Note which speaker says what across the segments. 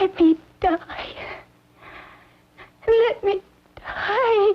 Speaker 1: Let me die. Let me die.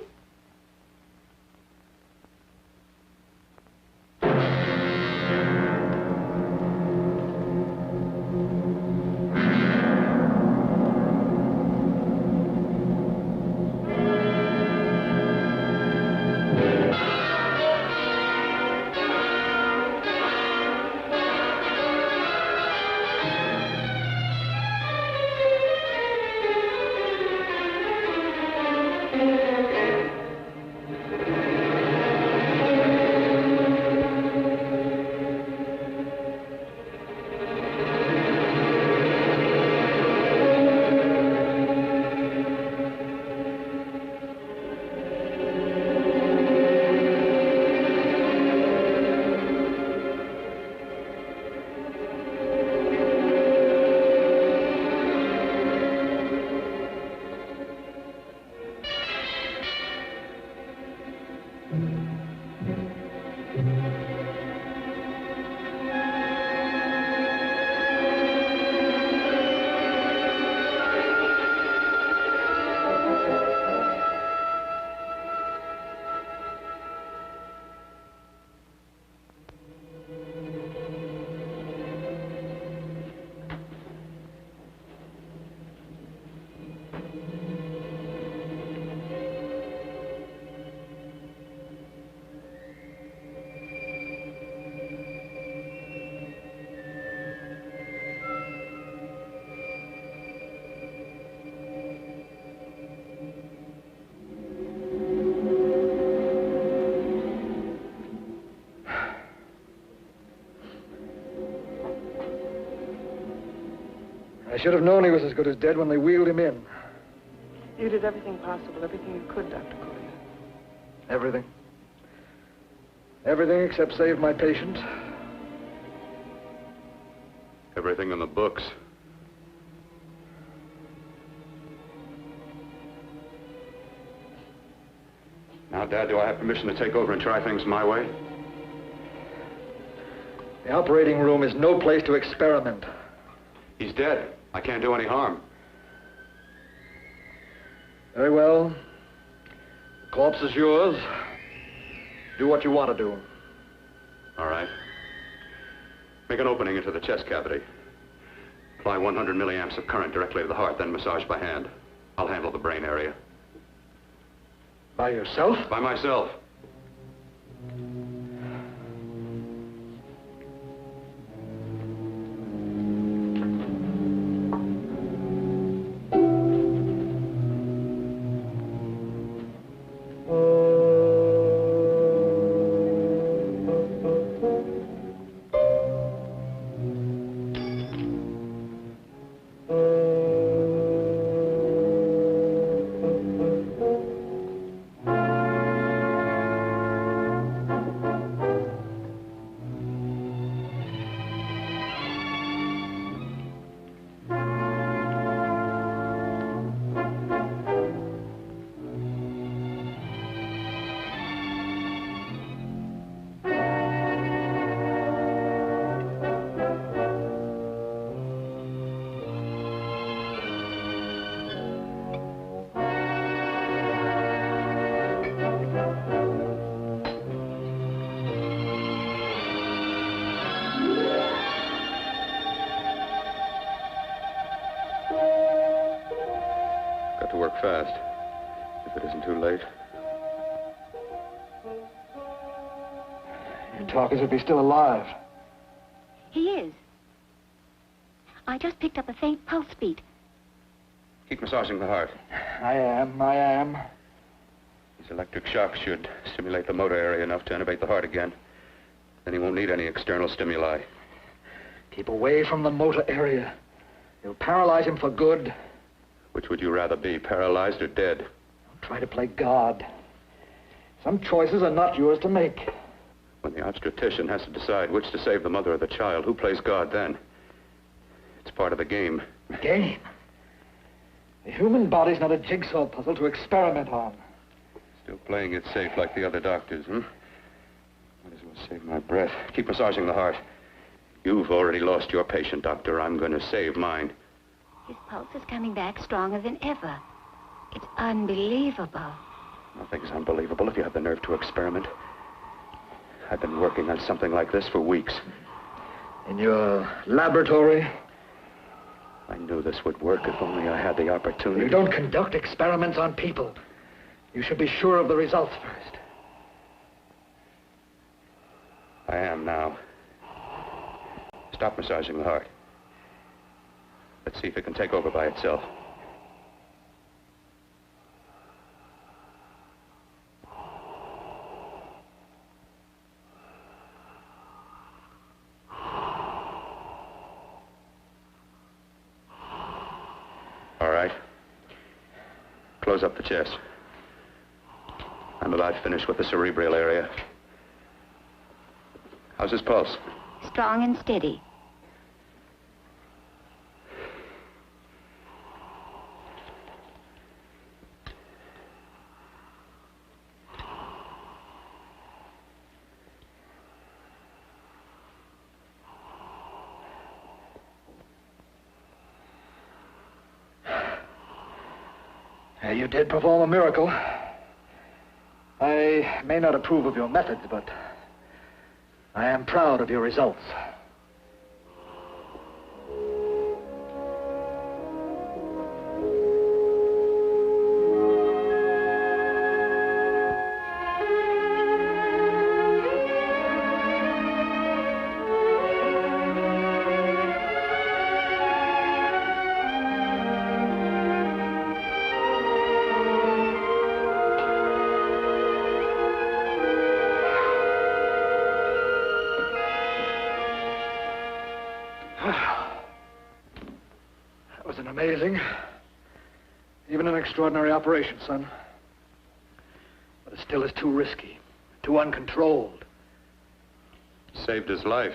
Speaker 2: I should have known he was as good as dead when they wheeled him in.
Speaker 3: You did everything possible, everything you could, Dr. Collier.
Speaker 2: Everything. Everything except save my patient.
Speaker 4: Everything in the books. Now, Dad, do I have permission to take over and try things my way?
Speaker 2: The operating room is no place to experiment.
Speaker 4: He's dead. I can't do any harm.
Speaker 2: Very well. The corpse is yours. Do what you want to do.
Speaker 4: All right. Make an opening into the chest cavity. Apply 100 milliamps of current directly to the heart, then massage by hand. I'll handle the brain area.
Speaker 2: By yourself?
Speaker 4: By myself. Got to work fast, if it isn't too late.
Speaker 2: You talk as if he's still alive.
Speaker 1: He is. I just picked up a faint pulse beat.
Speaker 4: Keep massaging the heart.
Speaker 2: I am.
Speaker 4: These electric shocks should stimulate the motor area enough to innervate the heart again. Then he won't need any external stimuli.
Speaker 2: Keep away from the motor area. You'll paralyze him for good.
Speaker 4: Which would you rather be, paralyzed or dead?
Speaker 2: Don't try to play God. Some choices are not yours to make.
Speaker 4: When the obstetrician has to decide which to save the mother or the child, who plays God then? It's part of the game.
Speaker 2: Game? The human body's not a jigsaw puzzle to experiment on.
Speaker 4: Still playing it safe like the other doctors, hmm? Might as well save my breath. Keep massaging the heart. You've already lost your patient, Doctor. I'm going to save mine.
Speaker 1: His pulse is coming back stronger than ever. It's unbelievable.
Speaker 4: Nothing's unbelievable if you have the nerve to experiment. I've been working on something like this for weeks.
Speaker 2: In your laboratory?
Speaker 4: I knew this would work if only I had the opportunity.
Speaker 2: You don't conduct experiments on people. You should be sure of the results first.
Speaker 4: I am now. Stop massaging the heart. Let's see if it can take over by itself. All right. Close up the chest. I'm about finished with the cerebral area. How's his pulse?
Speaker 1: Strong and steady.
Speaker 2: You did perform a miracle. I may not approve of your methods, but I am proud of your results. That was an amazing, even an extraordinary operation, son. But it still is too risky, too uncontrolled.
Speaker 4: Saved his life.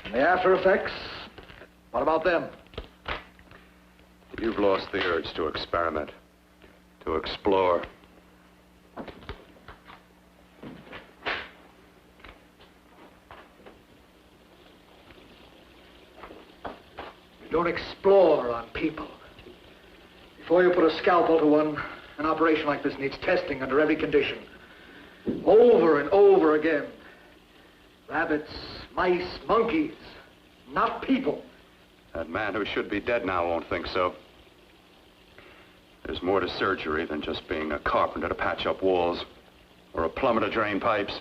Speaker 2: And the after effects, what about them?
Speaker 4: You've lost the urge to experiment, to explore.
Speaker 2: You don't explore on people. Before you put a scalpel to one, an operation like this needs testing under every condition. Over and over again. Rabbits, mice, monkeys, not people.
Speaker 4: That man who should be dead now won't think so. There's more to surgery than just being a carpenter to patch up walls or a plumber to drain pipes.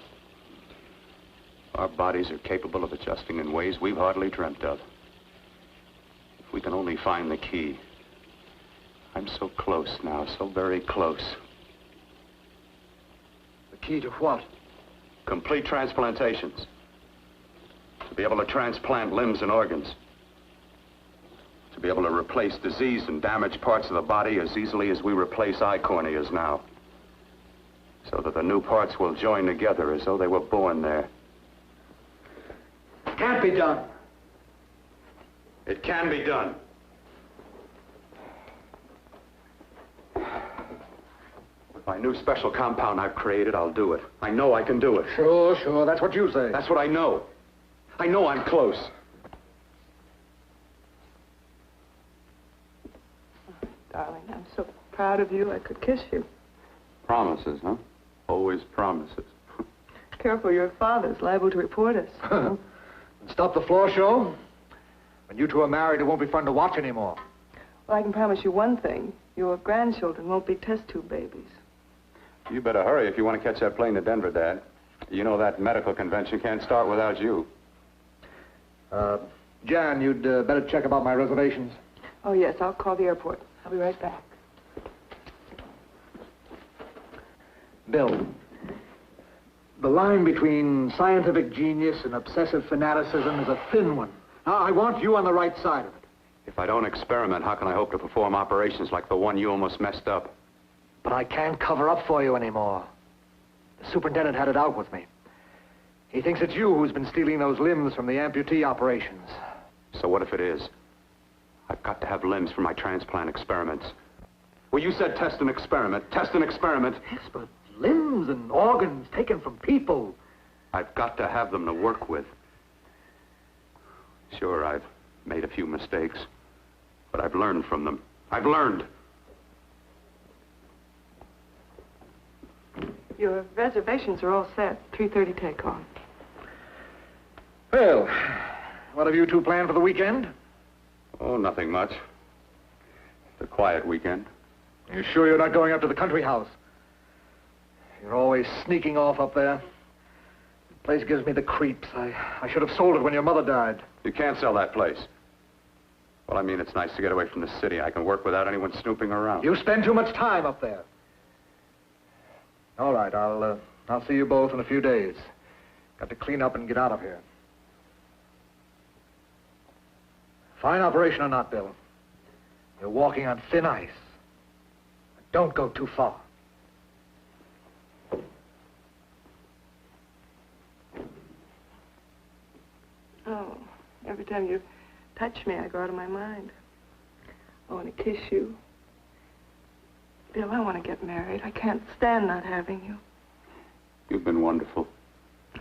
Speaker 4: Our bodies are capable of adjusting in ways we've hardly dreamt of. If we can only find the key. I'm so close now, so very close.
Speaker 2: The key to what?
Speaker 4: Complete transplantations. To be able to transplant limbs and organs. To be able to replace diseased and damaged parts of the body as easily as we replace eye corneas now. So that the new parts will join together as though they were born there.
Speaker 2: It can't be done.
Speaker 4: It can be done. With my new special compound I've created, I'll do it. I know I can do it.
Speaker 2: Sure, that's what you say.
Speaker 4: That's what I know. I know I'm close.
Speaker 3: Darling, I'm so proud of you, I could kiss you.
Speaker 4: Promises, huh? Always promises.
Speaker 3: Careful, your father's liable to report us.
Speaker 2: Stop the floor show. When you two are married, it won't be fun to watch anymore.
Speaker 3: Well, I can promise you one thing. Your grandchildren won't be test tube babies.
Speaker 4: You better hurry if you want to catch that plane to Denver, Dad. You know that medical convention can't start without you.
Speaker 2: Jan, you'd better check about my reservations.
Speaker 3: Oh, yes, I'll call the airport. I'll be right back.
Speaker 2: Bill, the line between scientific genius and obsessive fanaticism is a thin one. Now, I want you on the right side of it.
Speaker 4: If I don't experiment, how can I hope to perform operations like the one you almost messed up?
Speaker 2: But I can't cover up for you anymore. The superintendent had it out with me. He thinks it's you who's been stealing those limbs from the amputee operations.
Speaker 4: So what if it is? I've got to have limbs for my transplant experiments. Well, you said test and experiment. Test and experiment.
Speaker 2: Yes, but limbs and organs taken from people.
Speaker 4: I've got to have them to work with. Sure, I've made a few mistakes. learned from them. I've learned.
Speaker 3: Your reservations are all set. 3:30 takeoff.
Speaker 2: Well, what have you two planned for the weekend?
Speaker 4: Oh, nothing much. It's a quiet weekend.
Speaker 2: You sure you're not going up to the country house? You're always sneaking off up there. The place gives me the creeps. I should have sold it when your mother died.
Speaker 4: You can't sell that place. Well, I mean, it's nice to get away from the city. I can work without anyone snooping around.
Speaker 2: You spend too much time up there. All right, I'll see you both in a few days. Got to clean up and get out of here. Fine operation or not, Bill. You're walking on thin ice. Don't go too far.
Speaker 3: Oh, every time you touch me, I go out of my mind. I want to kiss you. Bill, I want to get married. I can't stand not having you.
Speaker 4: You've been wonderful.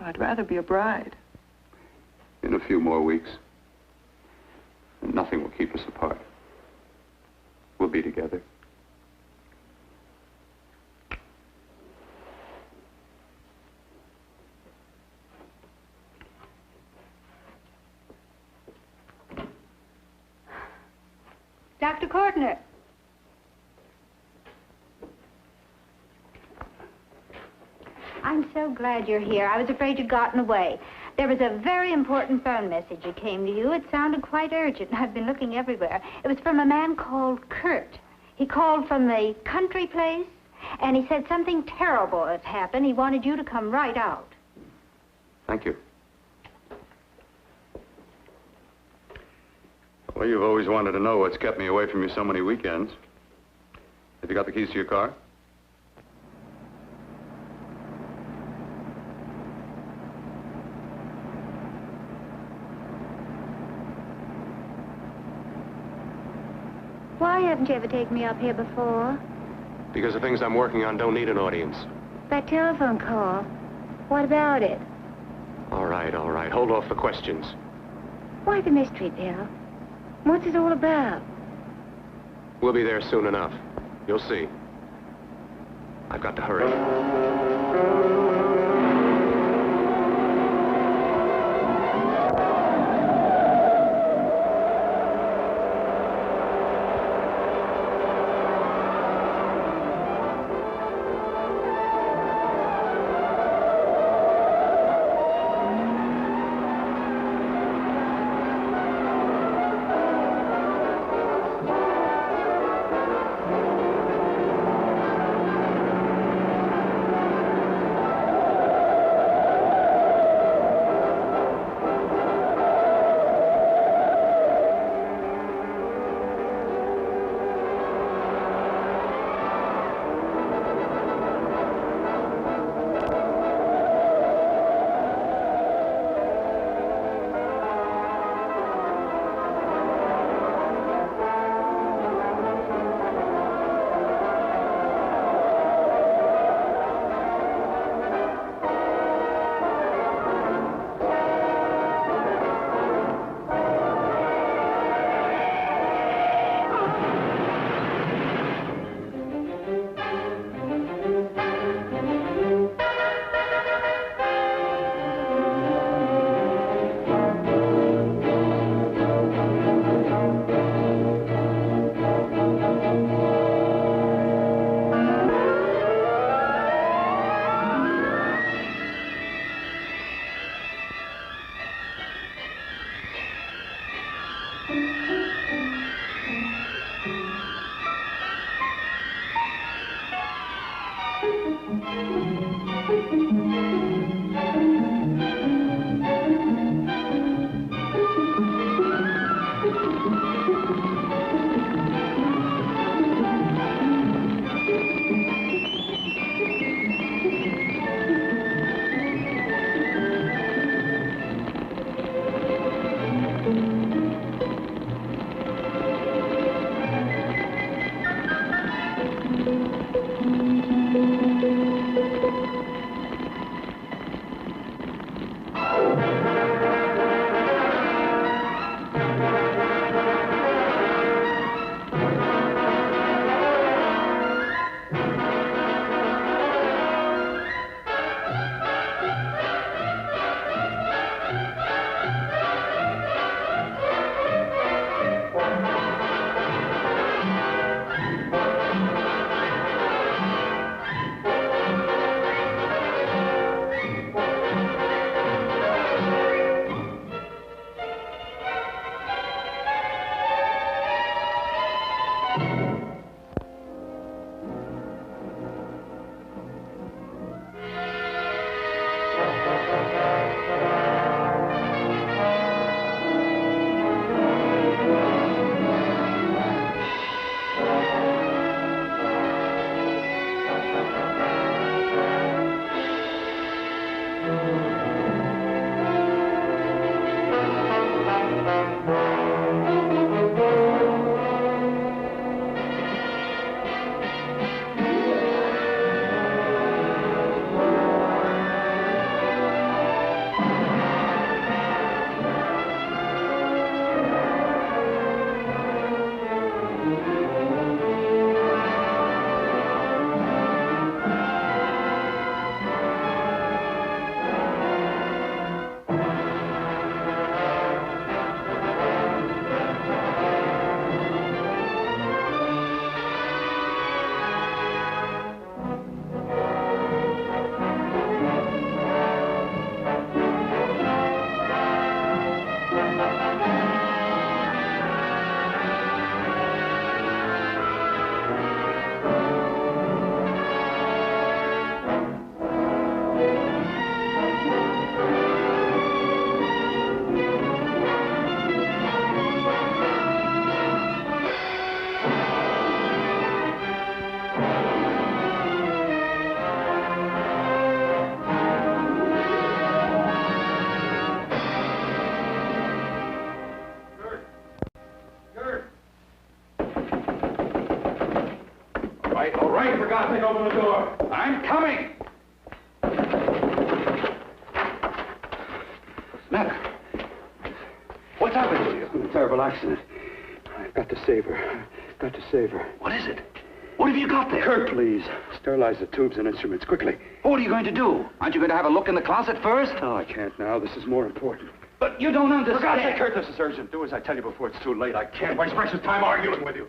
Speaker 3: I'd rather be a bride.
Speaker 4: In a few more weeks, and nothing will keep us apart. We'll be together.
Speaker 1: Dr. Cordner. I'm so glad you're here. I was afraid you'd gotten away. There was a very important phone message that came to you. It sounded quite urgent. I've been looking everywhere. It was from a man called Kurt. He called from the country place, and he said something terrible had happened. He wanted you to come right out.
Speaker 4: Thank you. Well, you've always wanted to know what's kept me away from you so many weekends. Have you got the keys to your car?
Speaker 1: Why haven't you ever taken me up here before?
Speaker 5: Because the things I'm working on don't need an audience.
Speaker 1: That telephone call. What about it?
Speaker 5: All right. Hold off the questions.
Speaker 1: Why the mystery, Bill? What's it all about?
Speaker 5: We'll be there soon enough. You'll see. I've got to hurry.
Speaker 4: right, all right. For God's sake, open the door.
Speaker 6: I'm coming. What's the matter? What's happened to you?
Speaker 7: A terrible accident. I've got to save her. Got to save her.
Speaker 6: What is it? What have you got there?
Speaker 7: Kurt, please. Sterilize the tubes and instruments, quickly.
Speaker 6: What are you going to do? Aren't you going to have a look in the closet first?
Speaker 7: No, I can't now. This is more important.
Speaker 6: But you don't understand.
Speaker 7: For God's sake, Kurt, this is urgent. Do as I tell you before it's too late. I can't waste precious time arguing with you.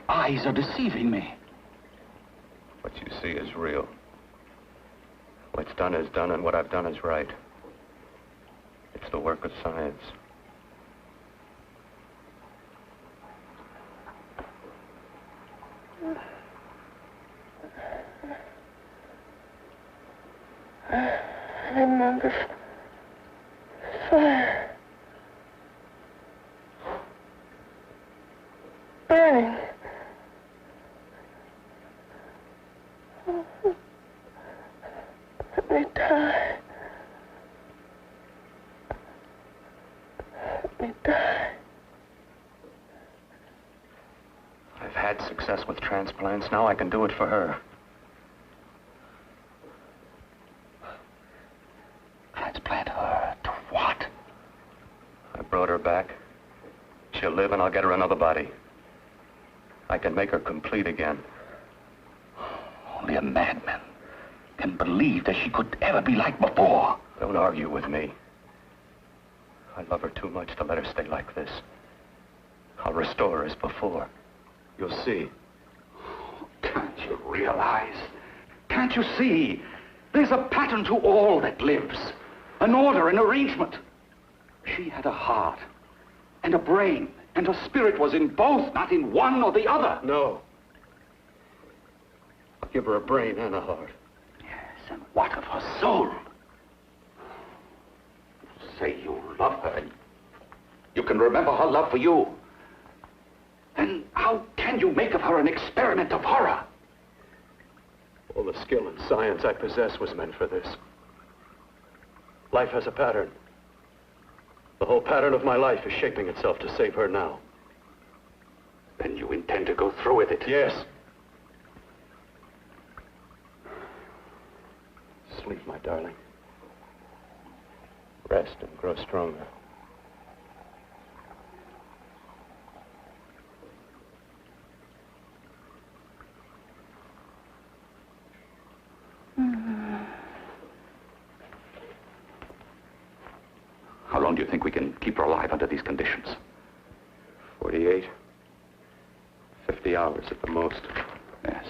Speaker 6: Eyes are deceiving me.
Speaker 4: What you see is real. What's done is done, and what I've done is right. It's the work of science.
Speaker 3: I remember fire. Burning. Let me die. Let me die.
Speaker 4: I've had success with transplants. Now I can do it for her.
Speaker 6: Transplant her to what?
Speaker 4: I brought her back. She'll live, and I'll get her another body. I can make her complete again.
Speaker 6: Only a madman can believe that she could ever be like before.
Speaker 4: Don't argue with me. I love her too much to let her stay like this. I'll restore her as before. You'll see.
Speaker 6: Can't you realize? Can't you see? There's a pattern to all that lives. An order, an arrangement. She had a heart and a brain, and her spirit was in both, not in one or the other.
Speaker 7: No. I'll give her a brain and a heart.
Speaker 6: Yes, and what of her soul? Say you love her, and you can remember her love for you. Then how can you make of her an experiment of horror?
Speaker 7: All the skill and science I possess was meant for this. Life has a pattern. The whole pattern of my life is shaping itself to save her now.
Speaker 6: Then you intend to go through with it?
Speaker 7: Yes. Sleep, my darling.
Speaker 4: Rest and grow stronger.
Speaker 6: How long do you think we can keep her alive under these conditions?
Speaker 4: 48, 50 hours at the most.
Speaker 6: Yes.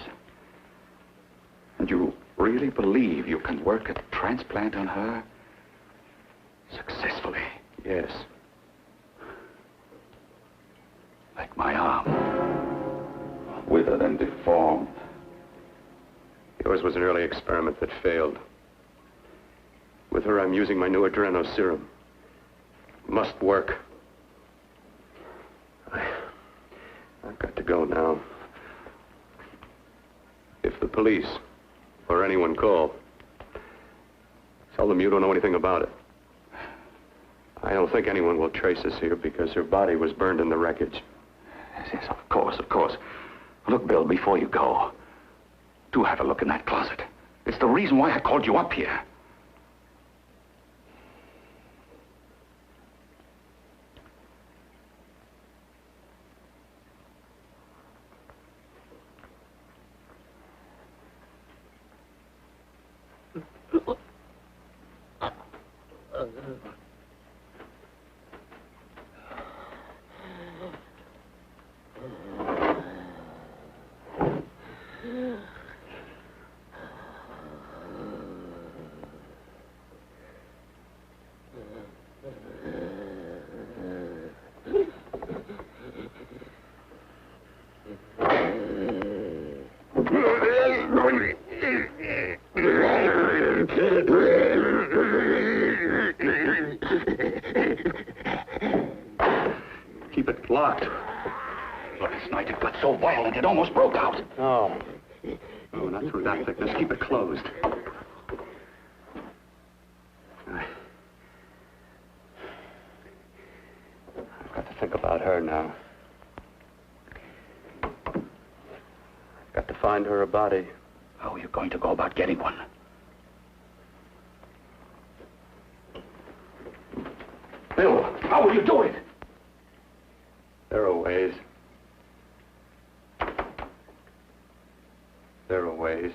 Speaker 6: And you really believe you can work a transplant on her successfully?
Speaker 4: Yes.
Speaker 6: Like my arm. Withered and deformed.
Speaker 4: Yours was an early experiment that failed. With her, I'm using my new adreno serum. Must work. I've got to go now. If the police or anyone call, tell them you don't know anything about it. I don't think anyone will trace us here because her body was burned in the wreckage.
Speaker 6: Yes, of course, of course. Look, Bill, before you go, do have a look in that closet. It's the reason why I called you up here.
Speaker 4: Keep it locked.
Speaker 6: Last night it got so violent it almost broke out.
Speaker 4: Oh. Oh, not through that thickness. Keep it closed. I've got to think about her now. I've got to find her a body.
Speaker 6: How are you going to go about getting one? Bill, how will you do it?
Speaker 4: There are ways. There are ways.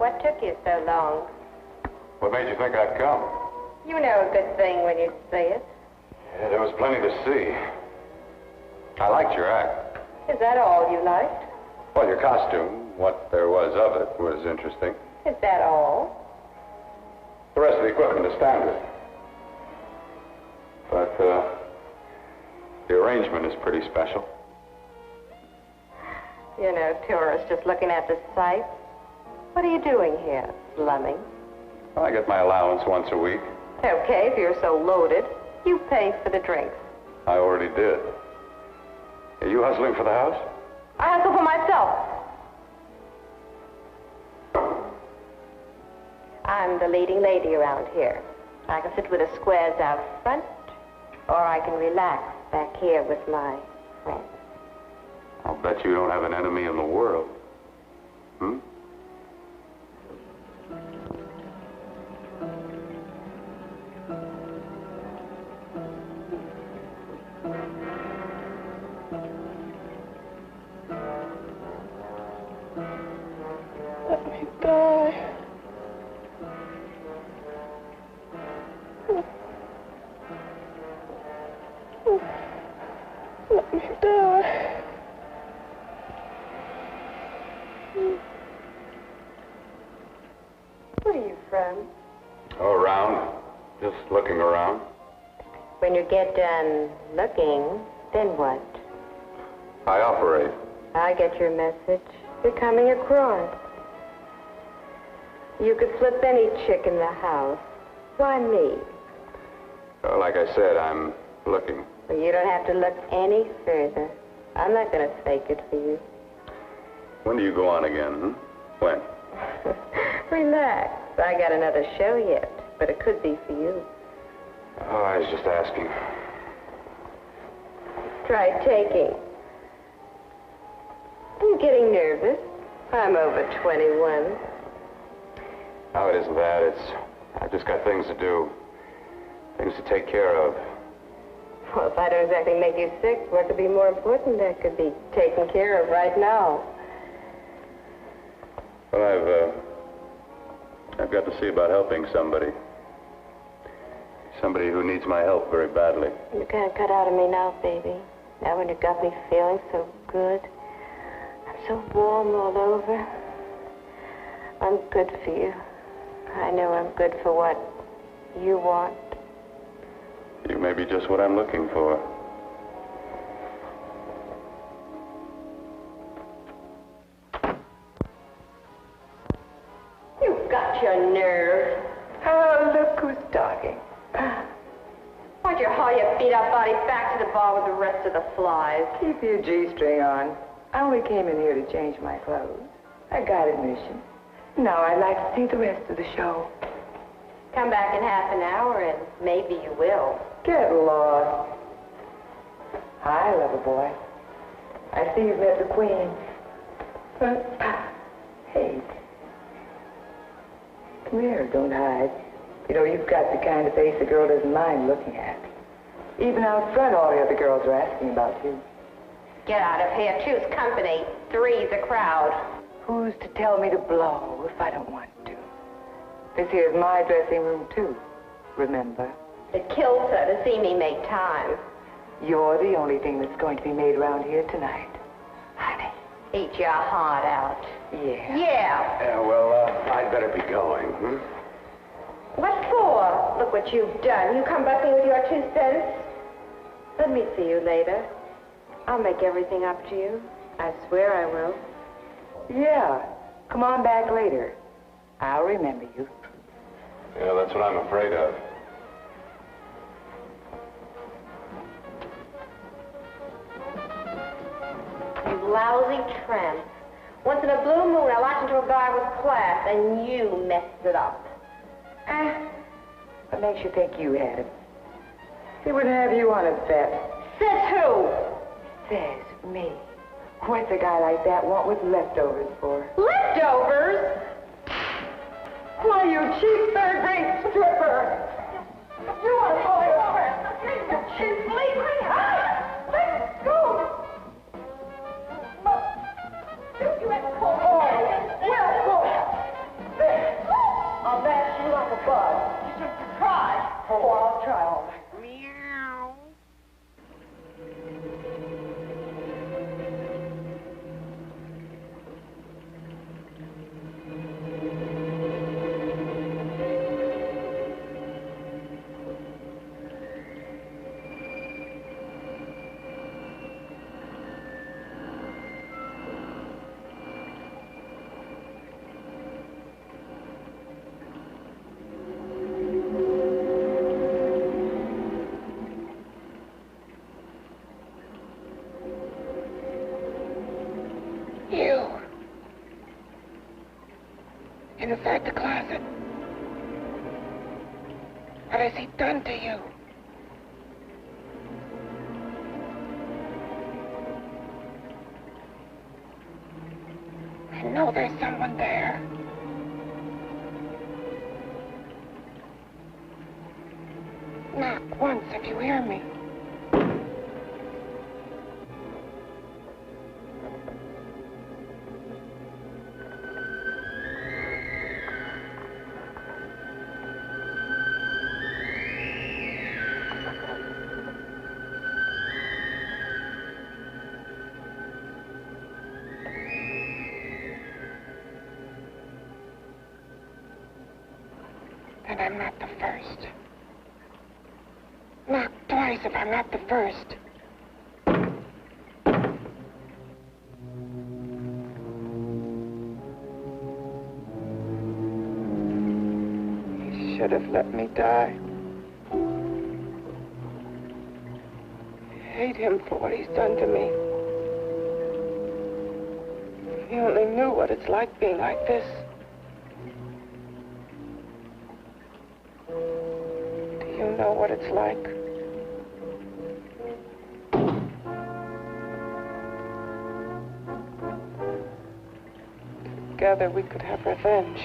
Speaker 8: What took you so long?
Speaker 4: What made you think I'd come?
Speaker 8: You know a good thing when you see it.
Speaker 4: Yeah, there was plenty to see. I liked your act.
Speaker 8: Is that all you liked?
Speaker 4: Well, your costume, what there was of it, was interesting.
Speaker 8: Is that all?
Speaker 4: The rest of the equipment is standard. But, the arrangement is pretty special.
Speaker 8: You know, tourists just looking at the sights. What are you doing here, slumming?
Speaker 4: Well, I get my allowance once a week.
Speaker 8: Okay, if you're so loaded, you pay for the drinks.
Speaker 4: I already did. Are you hustling for the house?
Speaker 8: I hustle for myself. I'm the leading lady around here. I can sit with the squares out front, or I can relax back here with my friends.
Speaker 4: I'll bet you don't have an enemy in the world. Hmm?
Speaker 3: Let me die. Let me die.
Speaker 8: Where are you from?
Speaker 4: Oh, around. Just looking around.
Speaker 8: When you get done looking, then what?
Speaker 4: I operate.
Speaker 8: I get your message. You're coming across. You could flip any chick in the house. Why me?
Speaker 4: Well, like I said, I'm looking.
Speaker 8: Well, you don't have to look any further. I'm not going to fake it for you.
Speaker 4: When do you go on again, hmm? When?
Speaker 8: Relax. I got another show yet, but it could be for you.
Speaker 4: Oh, I was just asking.
Speaker 8: Try taking. I'm getting nervous. I'm over 21.
Speaker 4: No, it isn't that. I've just got things to do. Things to take care of.
Speaker 8: Well, if I don't exactly make you sick, what could be more important that could be taken care of right now?
Speaker 4: Well, I've got to see about helping somebody. Somebody who needs my help very badly.
Speaker 8: You can't cut out of me now, baby. Now when you got me feeling so good. I'm so warm all over. I'm good for you. I know I'm good for what you want.
Speaker 4: You may be just what I'm looking for.
Speaker 8: You've got your nerve.
Speaker 3: Oh, look who's talking.
Speaker 8: Why'd you haul your beat-up body back to the bar with the rest of the flies?
Speaker 3: Keep your G-string on. I only came in here to change my clothes. I got admission. Now I'd like to see the rest of the show.
Speaker 8: Come back in half an hour and maybe you will.
Speaker 3: Get lost. Hi, lover boy. I see you've met the queen. Hey. Come here, don't hide. You know, you've got the kind of face a girl doesn't mind looking at. Even out front, all the other girls are asking about you.
Speaker 8: Get out of here. Choose company. Three's a crowd.
Speaker 3: Who's to tell me to blow if I don't want to? This here's my dressing room, too. Remember?
Speaker 8: It kills her to see me make time.
Speaker 3: You're the only thing that's going to be made around here tonight. Honey.
Speaker 8: Eat your heart out.
Speaker 3: Yeah.
Speaker 8: Yeah.
Speaker 4: Yeah, well, I'd better be going, hmm?
Speaker 8: What for? Look what you've done. You come busting with your 2 cents. Let me see you later. I'll make everything up to you. I swear I will.
Speaker 3: Yeah. Come on back later. I'll remember you.
Speaker 4: Yeah, that's what I'm afraid of.
Speaker 8: You lousy tramp. Once in a blue moon, I latched into a guy with class, and you messed it up.
Speaker 3: What makes you think you had it? He wouldn't have you on his bet.
Speaker 8: Says who?
Speaker 3: Says me. What's a guy like that want with leftovers for?
Speaker 8: Leftovers?
Speaker 3: Why, you cheap third-rate stripper! You want to pull it over? You cheap leave me! Let go! You had to pull me. Well, pull. You. Inside the closet. What has he done to you? I know there's someone there. Knock once if you hear me. And I'm not the first. Knock twice if I'm not the first. He should have let me die. I hate him for what he's done to me. If he only knew what it's like being like this. You know what it's like. Together we could have revenge.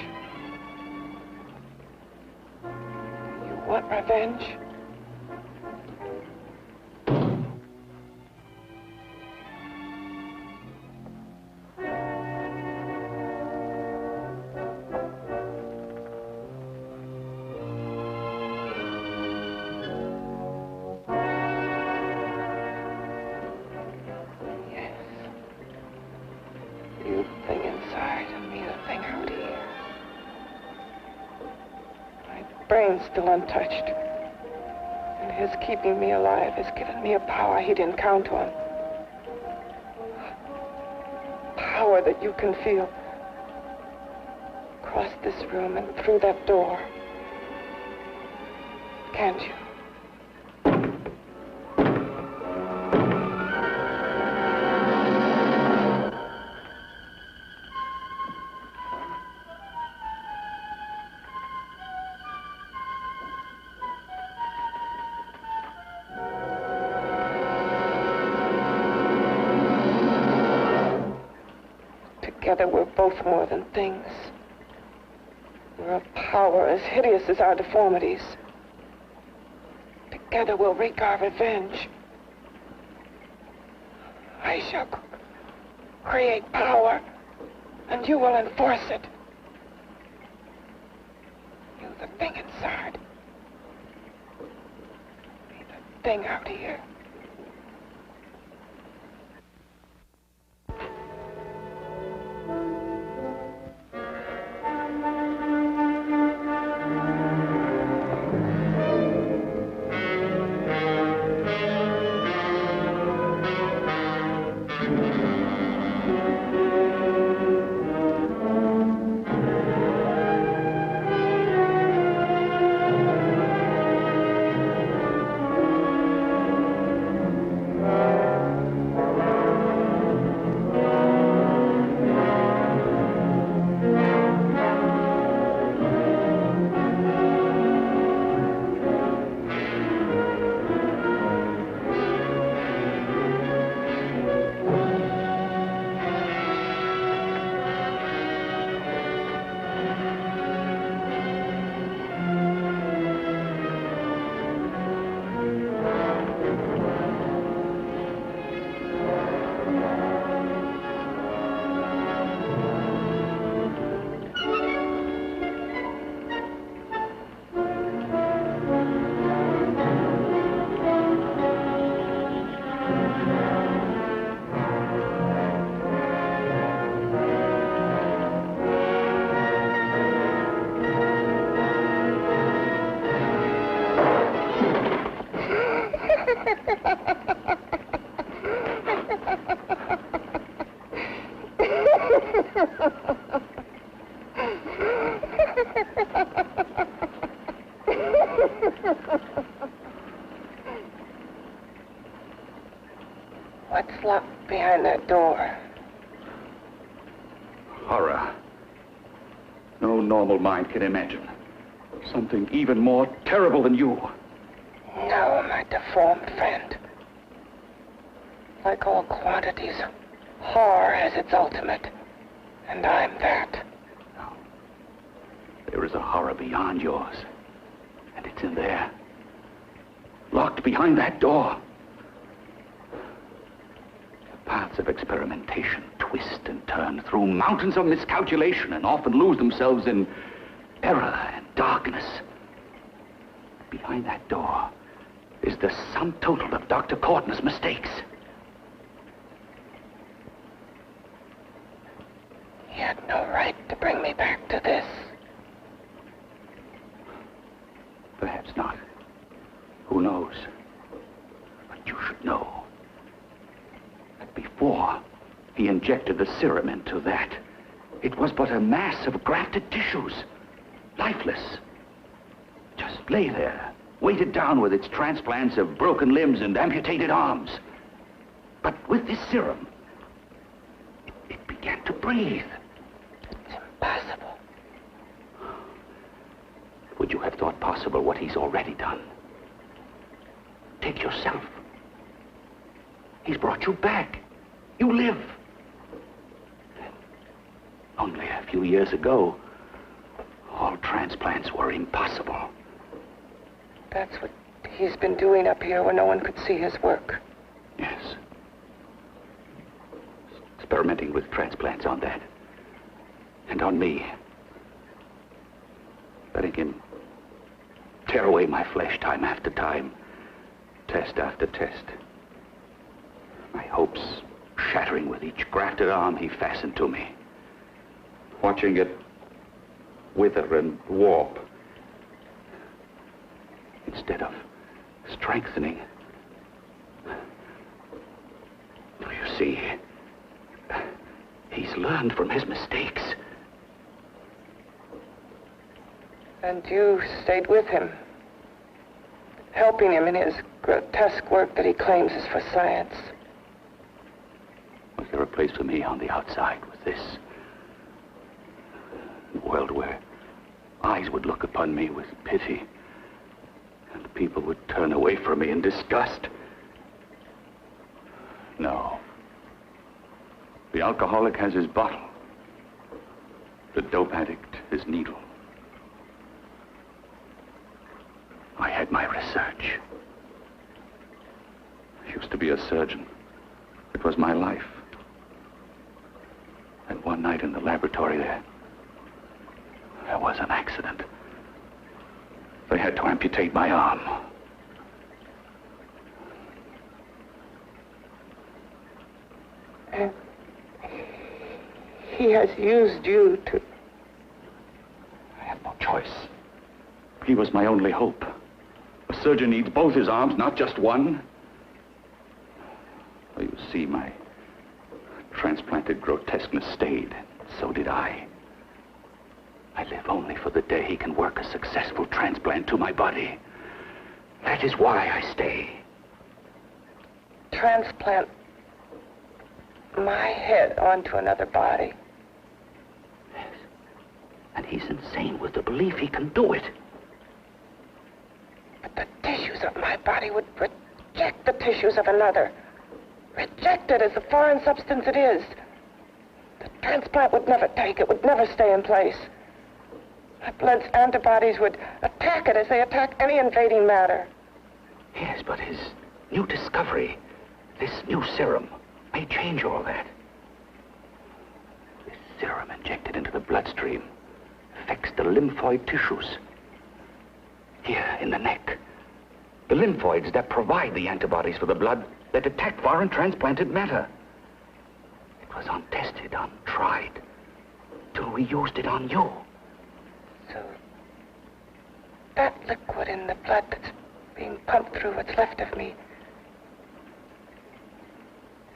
Speaker 3: You want revenge? Brain's still untouched. And his keeping me alive has given me a power he didn't count on. Power that you can feel. Across this room and through that door. Can't you? Together we're both more than things. We're a power as hideous as our deformities. Together we'll wreak our revenge. I shall create power, and you will enforce it. You, the thing inside. Me, the thing out here. What's locked behind that door?
Speaker 6: horror no normal mind can imagine. Something even more terrible than you.
Speaker 3: No, my deformed friend. Like all quantities, horror has its ultimate. And I'm that.
Speaker 6: No. There is a horror beyond yours. And it's in there. Locked behind that door. The paths of experimentation twist and turn through mountains of miscalculation and often lose themselves in error and darkness. Behind that door is the sum total of Dr. Courtney's mistakes.
Speaker 3: He had no right to bring me back to this.
Speaker 6: Perhaps not. Who knows? But you should know that before he injected the serum into that, it was but a mass of grafted tissues, lifeless. Just lay there, weighted down with its transplants of broken limbs and amputated arms. But with this serum, it began to breathe.
Speaker 3: Impossible.
Speaker 6: Would you have thought possible what he's already done? Take yourself. He's brought you back. You live. Only a few years ago, all transplants were impossible.
Speaker 3: That's what he's been doing up here where no one could see his work.
Speaker 6: Yes. Experimenting with transplants on that. And on me. Letting him tear away my flesh time after time. Test after test. My hopes shattering with each grafted arm he fastened to me. Watching it wither and warp. Instead of strengthening. Do you see? He's learned from his mistakes.
Speaker 3: And you stayed with him, helping him in his grotesque work that he claims is for science.
Speaker 6: Was there a place for me on the outside with this? A world where eyes would look upon me with pity, and people would turn away from me in disgust? No. The alcoholic has his bottle. The dope addict his needle. I had my research. I used to be a surgeon. It was my life. And one night in the laboratory there was an accident. They had to amputate my arm.
Speaker 3: And he has used you to...
Speaker 6: I have no choice. He was my only hope. A surgeon needs both his arms, not just one. Well, you see, my transplanted grotesqueness stayed. So did I. I live only for the day he can work a successful transplant to my body. That is why I stay.
Speaker 3: Transplant my head onto another body.
Speaker 6: Yes. And he's insane with the belief he can do it.
Speaker 3: But the tissues of my body would reject the tissues of another. Reject it as the foreign substance it is. The transplant would never take it, would never stay in place. My blood's antibodies would attack it as they attack any invading matter.
Speaker 6: Yes, but his new discovery, this new serum, may change all that. This serum injected into the bloodstream affects the lymphoid tissues. Here, in the neck. The lymphoids that provide the antibodies for the blood that attack foreign transplanted matter. It was untested, untried, till we used it on you.
Speaker 3: So, that liquid in the blood that's being pumped through what's left of me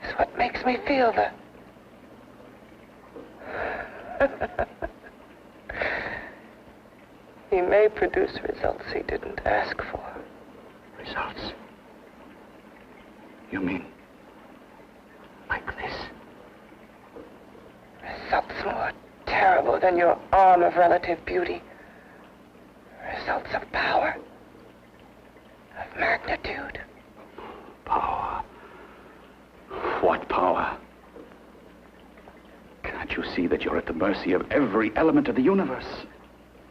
Speaker 3: is what makes me feel the... He may produce results he didn't ask for.
Speaker 6: Results? You mean like this?
Speaker 3: Results more terrible than your arm of relative beauty. Results of power, of magnitude.
Speaker 6: Power. What power? Can't you see that you're at the mercy of every element of the universe?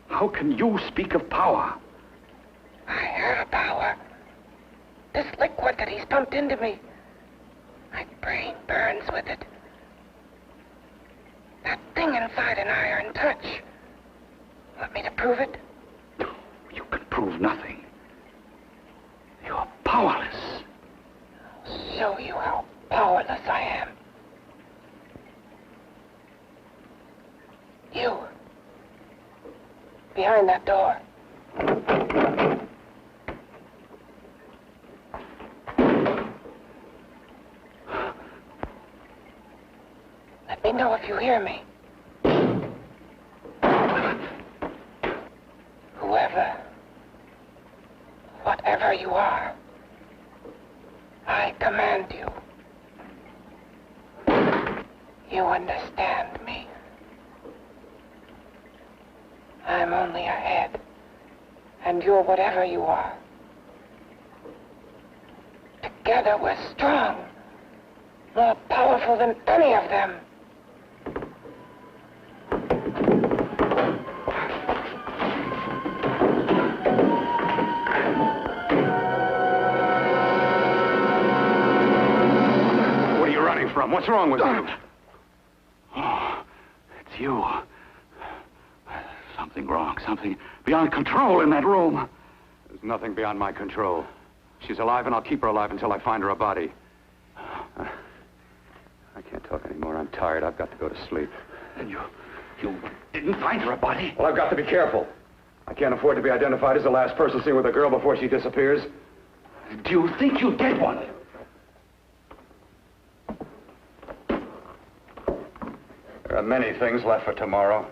Speaker 6: How can you speak of power?
Speaker 3: I have power. This liquid that he's pumped into me. My brain burns with it. That thing inside an iron touch. Want me to prove it?
Speaker 6: You can prove nothing. You're powerless.
Speaker 3: I'll show you how powerless I am. You. Behind that door. Let me know if you hear me. Whoever, whatever you are, I command you. You understand me. I'm only a head, and you're whatever you are. Together we're strong, more powerful than any of them.
Speaker 4: What are you running from? What's wrong with you?
Speaker 6: Oh, it's you. Something wrong, something beyond control in that room.
Speaker 4: There's nothing beyond my control. She's alive, and I'll keep her alive until I find her a body. I can't talk anymore. I'm tired. I've got to go to sleep.
Speaker 6: And you didn't find her a body?
Speaker 4: Well, I've got to be careful. I can't afford to be identified as the last person seen with a girl before she disappears.
Speaker 6: Do you think you'll get one?
Speaker 4: There are many things left for tomorrow.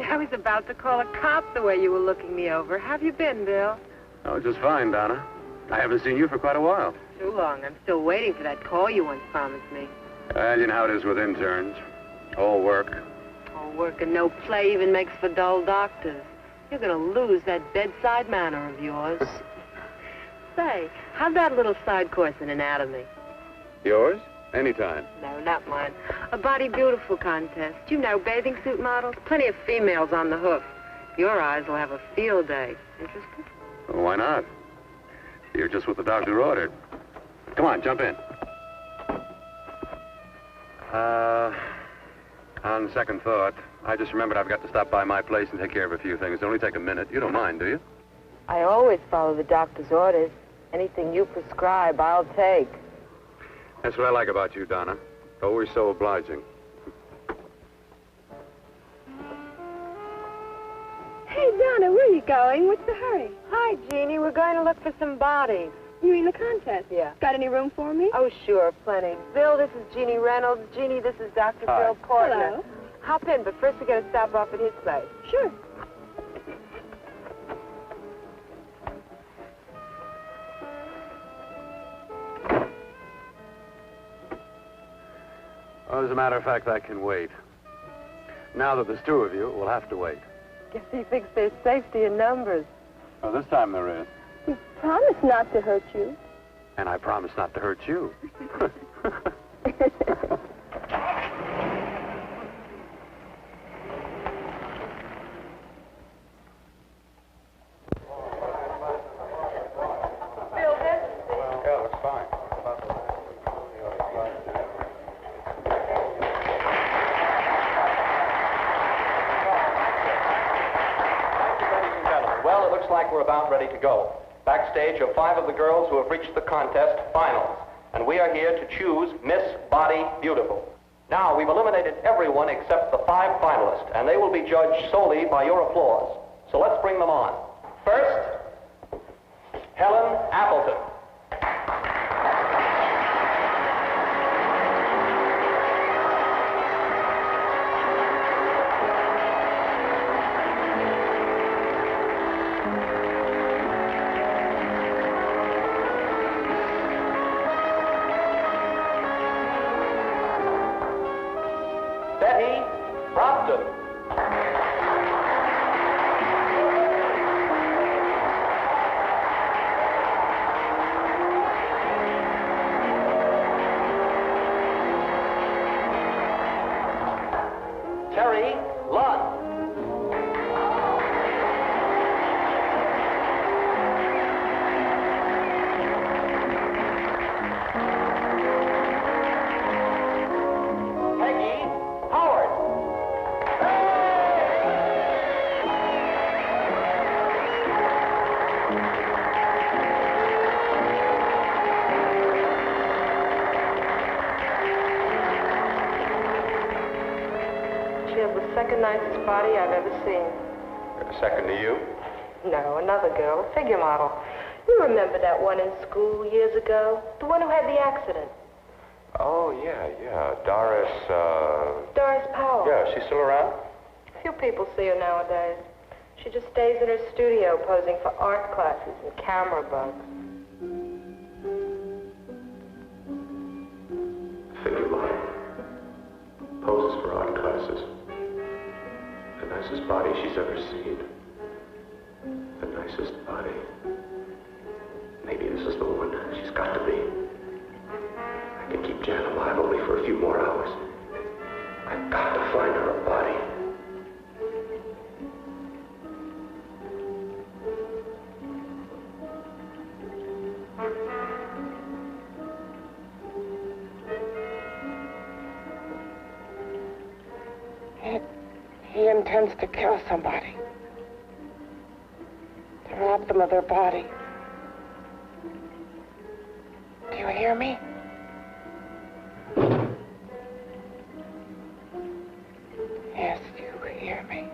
Speaker 9: I was about to call a cop the way you were looking me over. How have you been, Bill?
Speaker 5: Oh, just fine, Donna. I haven't seen you for quite a while.
Speaker 9: Too long. I'm still waiting for that call you once promised me.
Speaker 5: And you know how it is with interns. All work.
Speaker 9: All work and no play even makes for dull doctors. You're going to lose that bedside manner of yours. Say, how'd that little side course in anatomy?
Speaker 5: Yours? Anytime.
Speaker 9: No, not mine. A Body Beautiful contest. You know, bathing suit models. Plenty of females on the hoof. Your eyes will have a field day. Interested?
Speaker 5: Well, why not? You're just what the doctor ordered. Come on, jump in. On second thought, I just remembered I've got to stop by my place and take care of a few things. It'll only take a minute. You don't mind, do you?
Speaker 9: I always follow the doctor's orders. Anything you prescribe, I'll take.
Speaker 5: That's what I like about you, Donna. Always so obliging.
Speaker 10: Hey, Donna, where are you going? What's the hurry?
Speaker 9: Hi, Jeannie. We're going to look for some bodies.
Speaker 10: You mean the contest?
Speaker 9: Yeah.
Speaker 10: Got any room for me?
Speaker 9: Oh, sure, plenty. Bill, this is Jeannie Reynolds. Jeannie, this is Dr.
Speaker 5: Hi.
Speaker 9: Bill Portner.
Speaker 10: Hello.
Speaker 9: Hop in, but first we got to stop off at his place.
Speaker 10: Sure.
Speaker 5: Well, as a matter of fact, I can wait.
Speaker 7: Now that there's two of you, we'll have to wait.
Speaker 9: Guess he thinks there's safety in numbers.
Speaker 7: Well, this time there is.
Speaker 10: You promised not to hurt you.
Speaker 7: And I promise not to hurt you.
Speaker 11: Well, it looks like we're about ready to go. Backstage are 5 of the girls who have reached the contest finals, and we are here to choose Miss Body Beautiful. Now, we've eliminated everyone except the 5 finalists, and they will be judged solely by your applause. So let's bring them on. First, Helen Appleton. Betty Brompton. Terry Lund. Peggy Howard.
Speaker 9: She has the second nicest body I've ever seen.
Speaker 4: Second to you?
Speaker 9: No, another girl, a figure model. You remember that one in school years ago? The one who had the accident.
Speaker 4: Oh, yeah. Doris,
Speaker 9: Doris Powell.
Speaker 4: Yeah, she's still around?
Speaker 9: Few people see her nowadays. She just stays in her studio posing for art classes and camera bugs.
Speaker 7: Figure model. Poses for art classes. The nicest body she's ever seen. The nicest body. Maybe this is the one. She's got to be. I can keep Jan alive only for a few more hours. I've got to find her a body.
Speaker 3: He intends to kill somebody. To rob them of their body. Do you hear me? Yes, you hear me.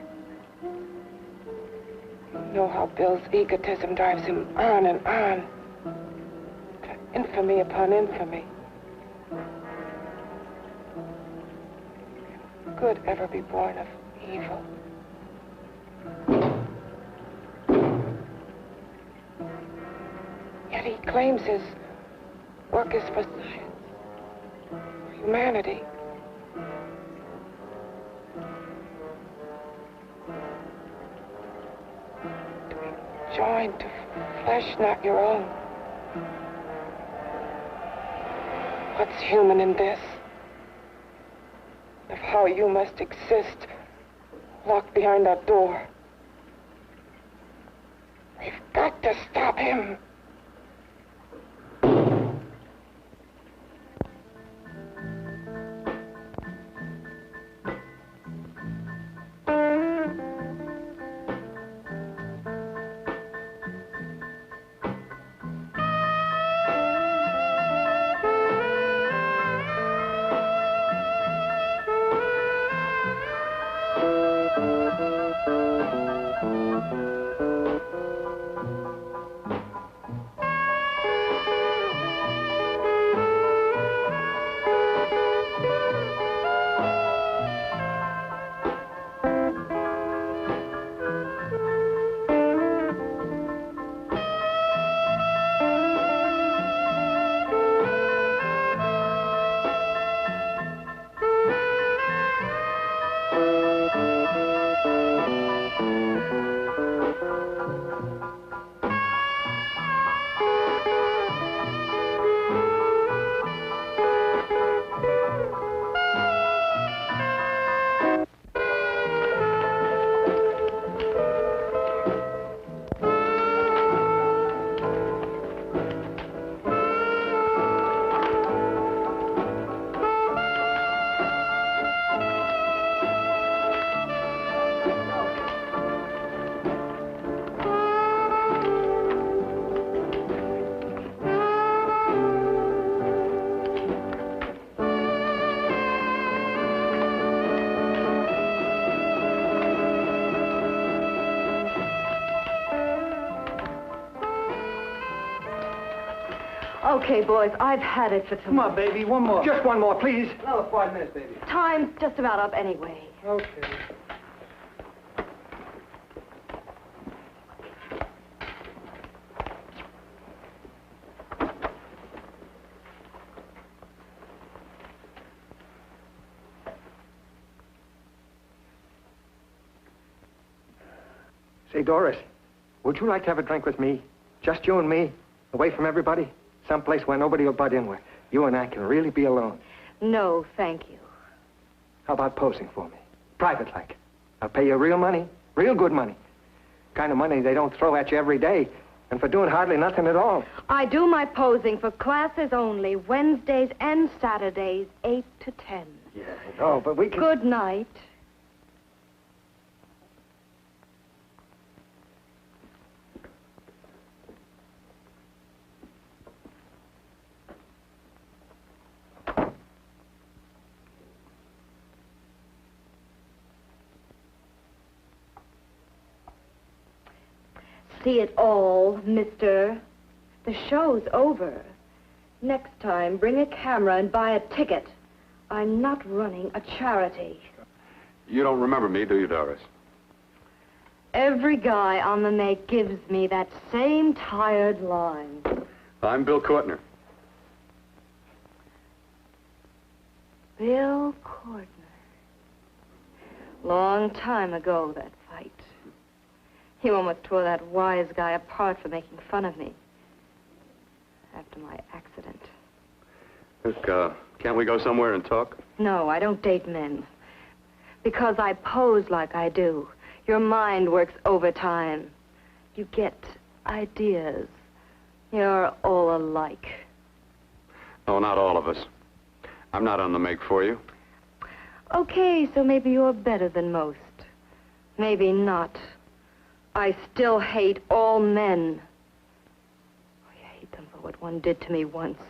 Speaker 3: You know how Bill's egotism drives him on and on. To infamy upon infamy. Can good ever be born of evil? Yet he claims his work is for science, for humanity. To be joined to flesh not your own. What's human in this? Of how you must exist, locked behind that door. We've got to stop him.
Speaker 9: Okay, boys, I've had it for
Speaker 2: Come on, baby, one more. Just one more, please.
Speaker 12: Another 5 minutes, baby.
Speaker 9: Time's just about up anyway.
Speaker 2: Okay.
Speaker 12: Say, Doris, would you like to have a drink with me? Just you and me, away from everybody? Someplace where nobody will butt in, where you and I can really be alone.
Speaker 9: No, thank you.
Speaker 12: How about posing for me? Private like. I'll pay you real money, real good money. Kind of money they don't throw at you every day, and for doing hardly nothing at all.
Speaker 9: I do my posing for classes only, Wednesdays and Saturdays, 8 to 10.
Speaker 12: Yeah, no, but we can...
Speaker 9: Good night. See it all, mister. The show's over. Next time, bring a camera and buy a ticket. I'm not running a charity.
Speaker 4: You don't remember me, do you, Doris?
Speaker 9: Every guy on the make gives me that same tired line.
Speaker 4: I'm Bill Courtner.
Speaker 9: Bill Courtner. Long time ago, that fight. You almost tore that wise guy apart for making fun of me. After my accident.
Speaker 4: Look, can't we go somewhere and talk?
Speaker 9: No, I don't date men. Because I pose like I do. Your mind works overtime. You get ideas. You're all alike.
Speaker 4: Oh, not all of us. I'm not on the make for you.
Speaker 9: Okay, so maybe you're better than most. Maybe not. I still hate all men. I hate them for what one did to me once.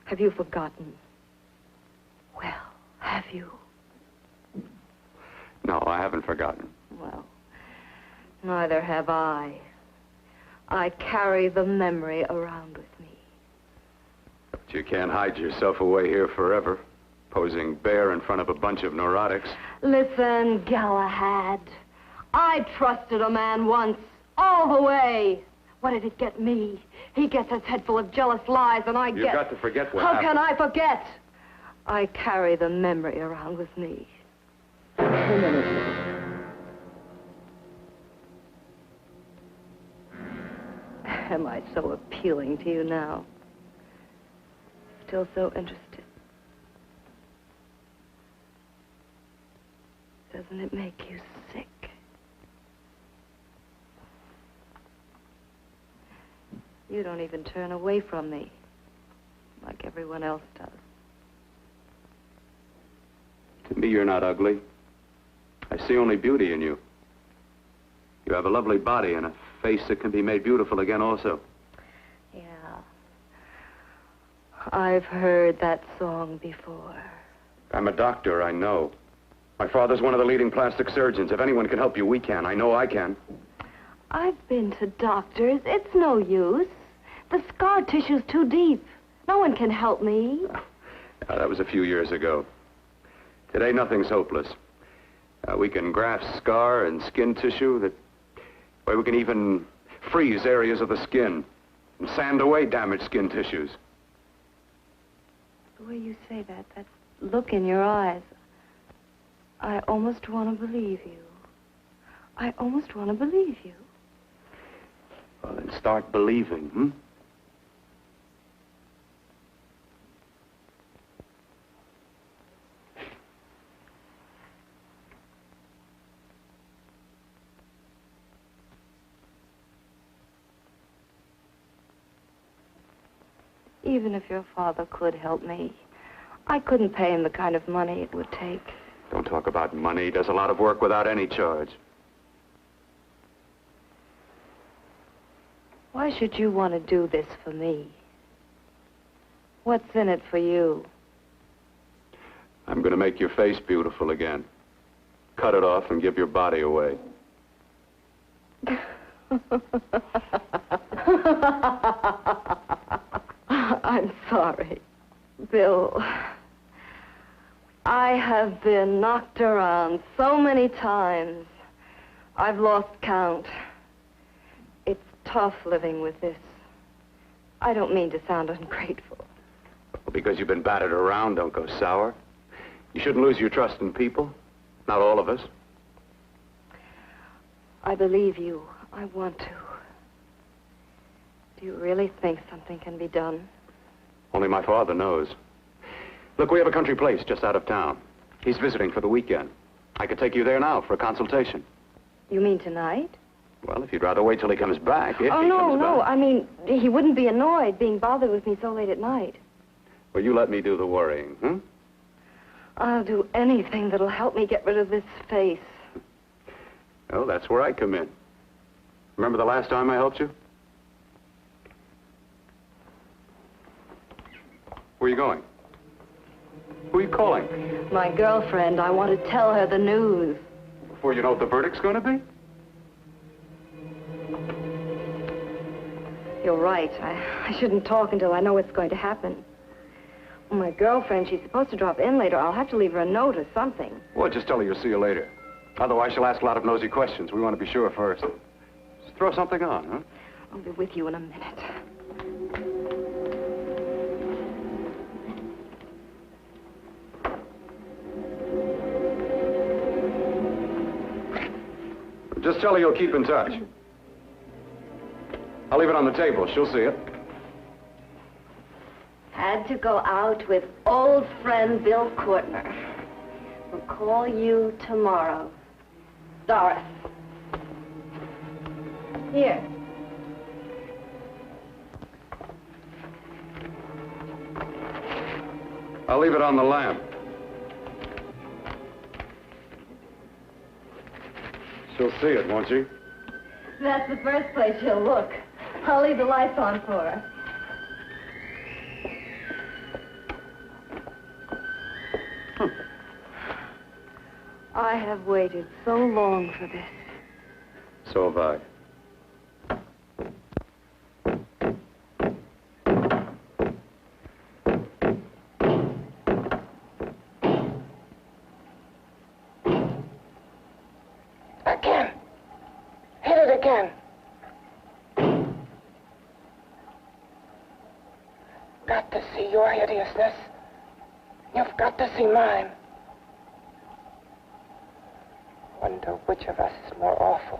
Speaker 9: Have you forgotten? Well, have you?
Speaker 4: No, I haven't forgotten.
Speaker 9: Well, neither have I. I carry the memory around with me.
Speaker 4: But you can't hide yourself away here forever, posing bare in front of a bunch of neurotics.
Speaker 9: Listen, Galahad. I trusted a man once, all the way. What did it get me? He gets his head full of jealous lies, and I get...
Speaker 4: You've got to forget what
Speaker 9: How
Speaker 4: happened.
Speaker 9: can I forget? I carry the memory around with me. Am I so appealing to you now? Still so interested? Doesn't it make you sick? You don't even turn away from me, like everyone else does.
Speaker 4: To me, you're not ugly. I see only beauty in you. You have a lovely body and a face that can be made beautiful again also.
Speaker 9: Yeah. I've heard that song before.
Speaker 4: I'm a doctor, I know. My father's one of the leading plastic surgeons. If anyone can help you, we can. I know I can.
Speaker 9: I've been to doctors. It's no use. The scar tissue's too deep. No one can help me.
Speaker 4: That was a few years ago. Today, nothing's hopeless. We can graft scar and skin tissue that... Well, we can even freeze areas of the skin and sand away damaged skin tissues.
Speaker 9: The way you say that look in your eyes, I almost want to believe you. I almost want to believe you.
Speaker 4: Well, then start believing, hmm?
Speaker 9: Even if your father could help me, I couldn't pay him the kind of money it would take.
Speaker 4: Don't talk about money. He does a lot of work without any charge.
Speaker 9: Why should you want to do this for me? What's in it for you?
Speaker 4: I'm going to make your face beautiful again. Cut it off and give your body away.
Speaker 9: I'm sorry. Bill, I have been knocked around so many times. I've lost count. It's tough living with this. I don't mean to sound ungrateful.
Speaker 5: Well, because you've been battered around, don't go sour. You shouldn't lose your trust in people. Not all of us.
Speaker 9: I believe you. I want to. Do you really think something can be done?
Speaker 5: Only my father knows. Look, we have a country place just out of town. He's visiting for the weekend. I could take you there now for a consultation.
Speaker 9: You mean tonight?
Speaker 5: Well, if you'd rather wait till he comes back, if he
Speaker 9: no,
Speaker 5: comes
Speaker 9: no.
Speaker 5: back.
Speaker 9: I mean, he wouldn't be annoyed being bothered with me so late at night.
Speaker 5: Well, you let me do the worrying, hmm?
Speaker 9: I'll do anything that'll help me get rid of this face.
Speaker 5: Oh, that's where I come in. Remember the last time I helped you? Where are you going? Who are you calling?
Speaker 9: My girlfriend. I want to tell her the news.
Speaker 5: Before you know what the verdict's going to be?
Speaker 9: You're right. I shouldn't talk until I know what's going to happen. My girlfriend, she's supposed to drop in later. I'll have to leave her a note or something.
Speaker 5: Well, just tell her you'll see you later. Otherwise, she'll ask a lot of nosy questions. We want to be sure first. Just throw something on, huh?
Speaker 9: I'll be with you in a minute.
Speaker 5: Just tell her you'll keep in touch. I'll leave it on the table. She'll see it.
Speaker 9: Had to go out with old friend Bill Courtner. We'll call you tomorrow. Doris. Here.
Speaker 5: I'll leave it on the lamp. She'll see it, won't she?
Speaker 9: That's the first place she'll look. I'll leave the lights on for her. I have waited so long for this.
Speaker 5: So have I.
Speaker 3: Again. Hit it again. Got to see your hideousness. You've got to see mine. Wonder which of us is more awful.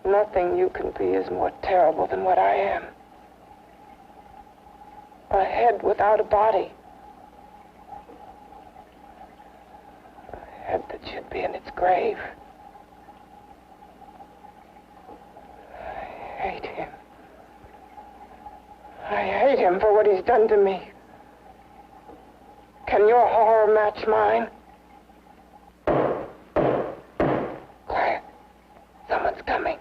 Speaker 3: Nothing you can be is more terrible than what I am. A head without a body. A head that should be in its grave. I hate him. I hate him for what he's done to me. Can your horror match mine? Quiet. Someone's coming.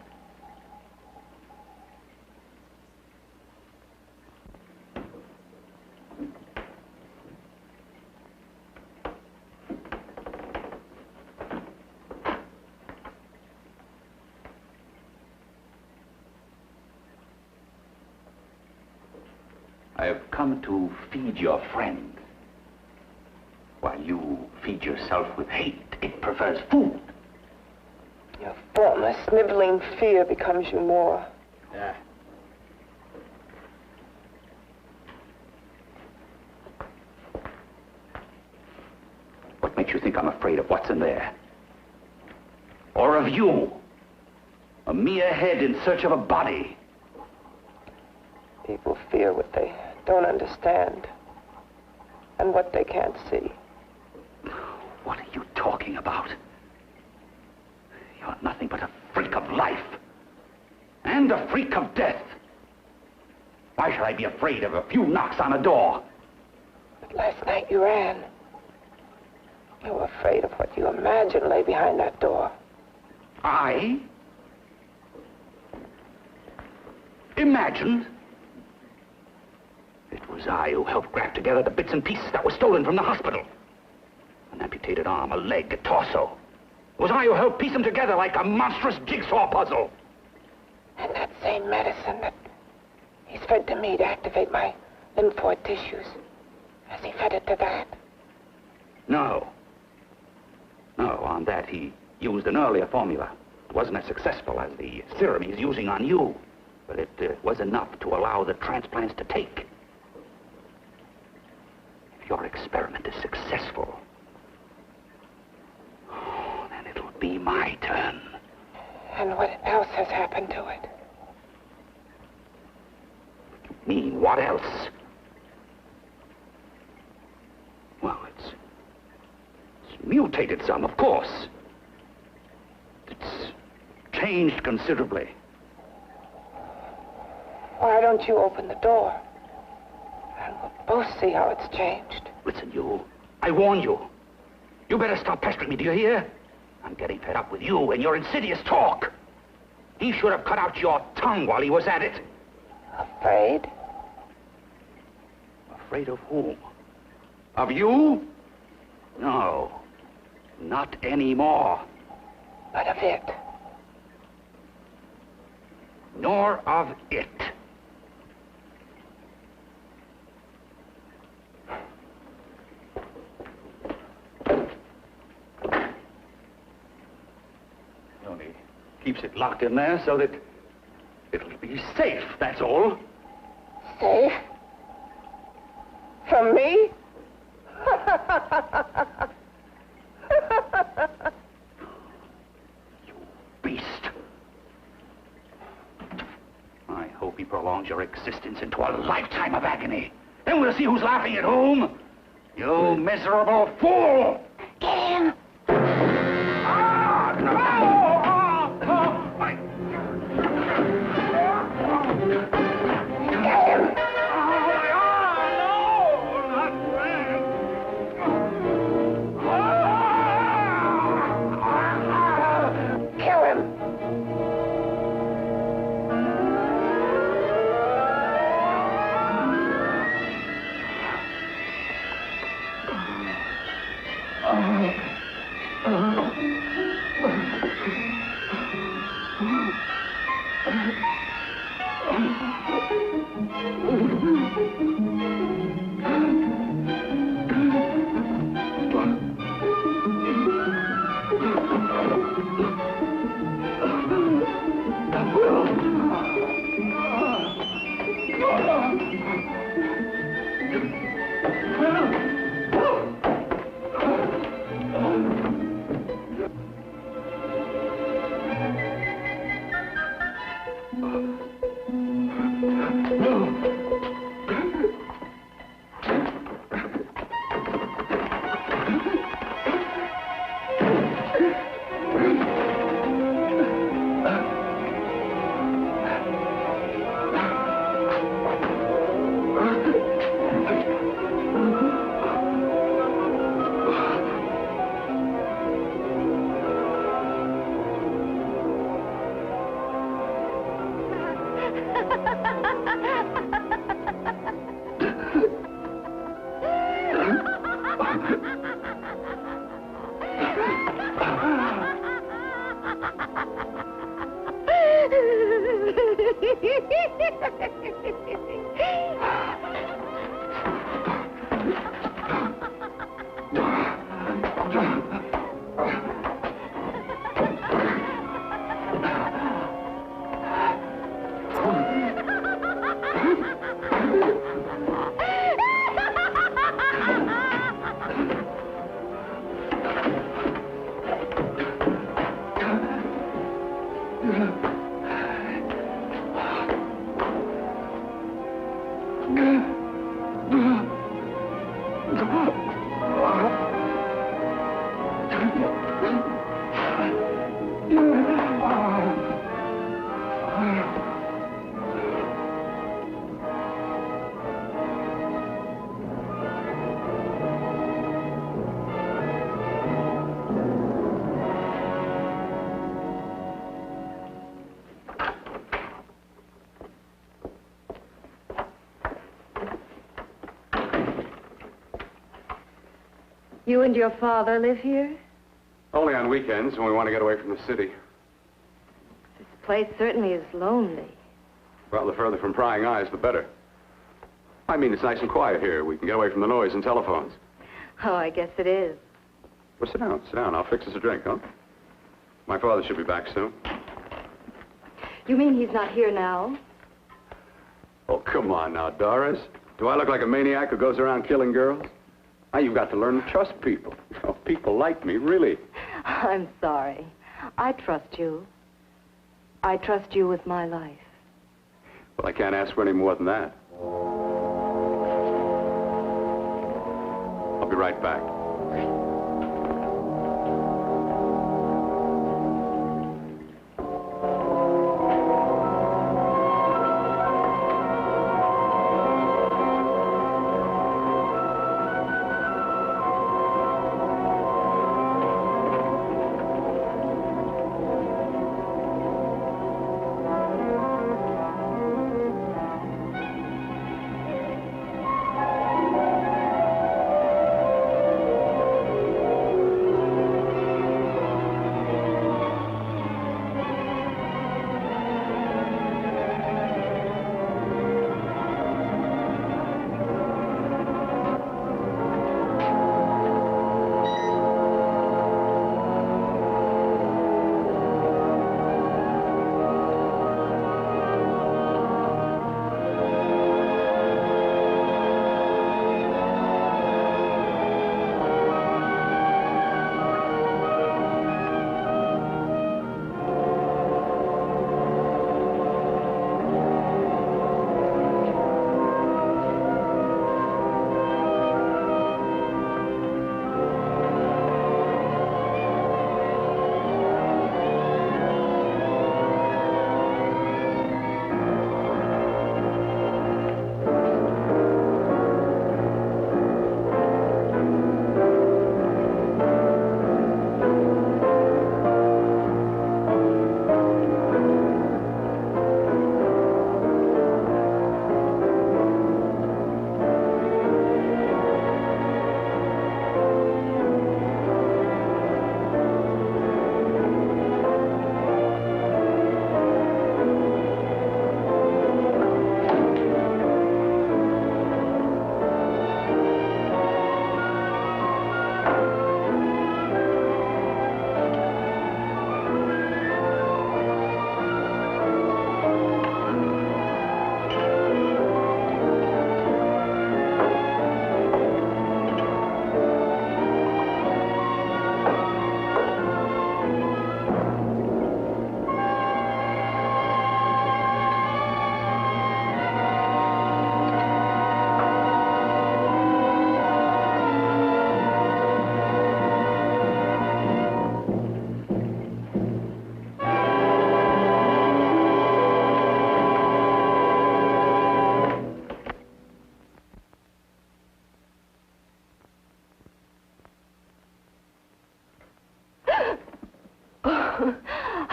Speaker 6: I have come to feed your friend. While you feed yourself with hate, it prefers food.
Speaker 3: Your formless, sniveling fear becomes you more.
Speaker 6: Yeah. What makes you think I'm afraid of what's in there? Or of you? A mere head in search of a body.
Speaker 3: People fear what they don't understand and what they can't see.
Speaker 6: What are you talking about? You're nothing but a freak of life. And a freak of death. Why should I be afraid of a few knocks on a door?
Speaker 3: But last night you ran. You were afraid of what you imagined lay behind that door.
Speaker 6: I? Imagined? It was I who helped graft together the bits and pieces that were stolen from the hospital. An amputated arm, a leg, a torso. It was I who helped piece them together like a monstrous jigsaw puzzle.
Speaker 3: And that same medicine that he's fed to me to activate my lymphoid tissues. Has he fed it to that?
Speaker 6: No. No, on that he used an earlier formula. It wasn't as successful as the serum he's using on you, but it was enough to allow the transplants to take. If your experiment is successful, then it'll be my turn.
Speaker 3: And what else has happened to it?
Speaker 6: You mean, what else? Well, it's mutated some, of course. It's changed considerably.
Speaker 3: Why don't you open the door? And we'll both see how it's changed.
Speaker 6: Listen, you. I warn you. You better stop pestering me, do you hear? I'm getting fed up with you and your insidious talk. He should have cut out your tongue while he was at it.
Speaker 3: Afraid?
Speaker 6: Afraid of whom? Of you? No. Not anymore.
Speaker 3: But of it.
Speaker 6: Nor of it. He only keeps it locked in there so that it'll be safe, that's all.
Speaker 3: Safe? From me?
Speaker 6: You beast. I hope he prolongs your existence into a lifetime of agony. Then we'll see who's laughing at whom. You miserable fool!
Speaker 3: Get him!
Speaker 6: Ah, no!
Speaker 3: Get him! Kill him!
Speaker 9: You and your father live here?
Speaker 5: Only on weekends when we want to get away from the city.
Speaker 9: place certainly is lonely.
Speaker 5: Well, the further from prying eyes, the better. I mean, it's nice and quiet here. We can get away from the noise and telephones.
Speaker 9: Oh, I guess it is.
Speaker 5: Well, sit down, sit down. I'll fix us a drink, huh? My father should be back soon.
Speaker 9: You mean he's not here now?
Speaker 5: Oh, come on now, Doris. Do I look like a maniac who goes around killing girls? Now, you've got to learn to trust people. You know, people like me, really.
Speaker 9: I'm sorry. I trust you. I trust you with my life.
Speaker 5: Well, I can't ask for any more than that. I'll be right back.